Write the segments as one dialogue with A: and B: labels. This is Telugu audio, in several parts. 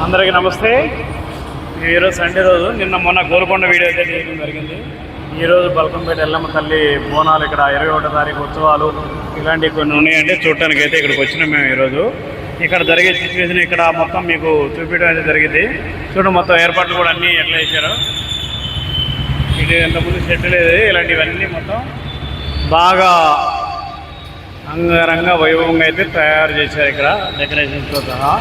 A: అందరికీ నమస్తే. ఈరోజు సండే రోజు. నిన్న మొన్న గోల్కొండ వీడియో అయితే చేయడం జరిగింది. ఈరోజు బల్కంపేట ఎల్లమ్మ తల్లి బోనాలు ఇక్కడ 21వ తారీఖు ఉత్సవాలు ఇలాంటివి కొన్ని ఉన్నాయంటే చూడటానికి అయితే ఇక్కడికి వచ్చినాం మేము. ఈరోజు ఇక్కడ జరిగే సిచ్యువేషన్ ఇక్కడ మొత్తం మీకు చూపించడం అయితే జరిగింది. చూడండి మొత్తం ఏర్పాట్లు కూడా అన్నీ ఎట్లా చేశారు. ఇది ఇంతకుముందు షెడ్ లేదు, ఇలాంటివన్నీ మొత్తం బాగా అంగరంగ వైభవంగా అయితే తయారు చేశారు ఇక్కడ డెకరేషన్స్తో సహా.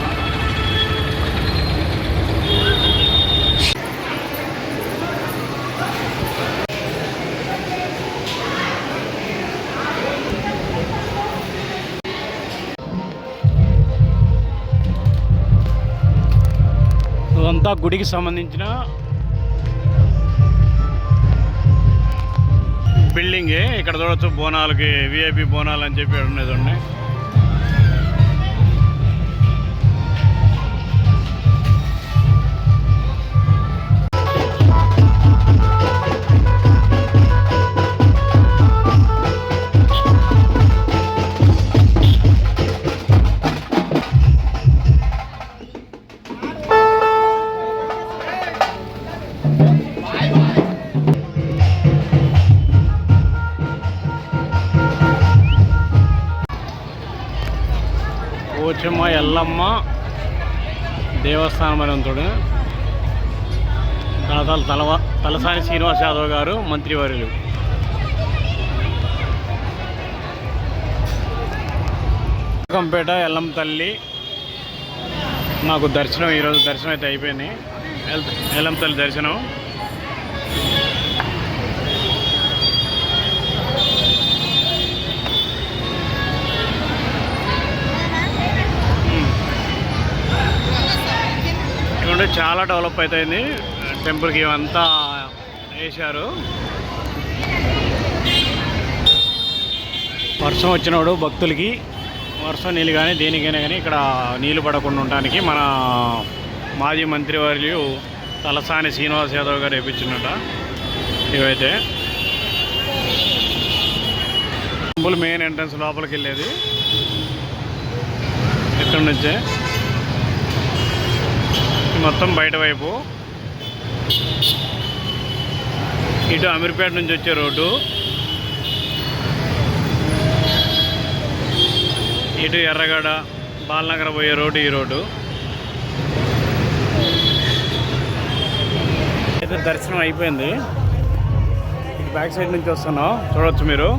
A: ఇదంతా గుడికి సంబంధించిన బిల్డింగే. ఇక్కడ చూడొచ్చు బోనాలకి విఐపి బోనాలు అని చెప్పి ఉండేది ఉన్నాయి. పోచమ్మ ఎల్లమ్మ దేవస్థానం అని ఉంటుంది. దాదాపు తలసాని శ్రీనివాస్ యాదవ్ గారు మంత్రివర్యులు. కంపేట ఎల్లమ్మ తల్లి నాకు దర్శనం, ఈరోజు దర్శనం అయితే అయిపోయింది. ఎల్లమ్మ తల్లి దర్శనం. చాలా డెవలప్ అవుతుంది టెంపుల్కి, ఇవంతా వేశారు. వర్షం వచ్చినప్పుడు భక్తులకి వర్షం నీళ్ళు కానీ దేనికైనా కానీ ఇక్కడ నీళ్ళు పడకుండా ఉండడానికి మన మాజీ మంత్రివర్యులు తలసాని శ్రీనివాస్ యాదవ్ గారు వేయించినట. ఇవైతే టెంపుల్ మెయిన్ ఎంట్రన్స్ లోపలికి వెళ్ళేది ఇక్కడ నుంచే. మొత్తం బయట వైపు ఇటు అమీర్పేట నుంచి వచ్చే రోడ్డు, ఇటు ఎర్రగడ బాలనగర్ పోయే రోడ్డు ఈ రోడ్డు. అయితే దర్శనం అయిపోయింది. బ్యాక్ సైడ్ నుంచి వస్తున్నాం, చూడవచ్చు మీరు.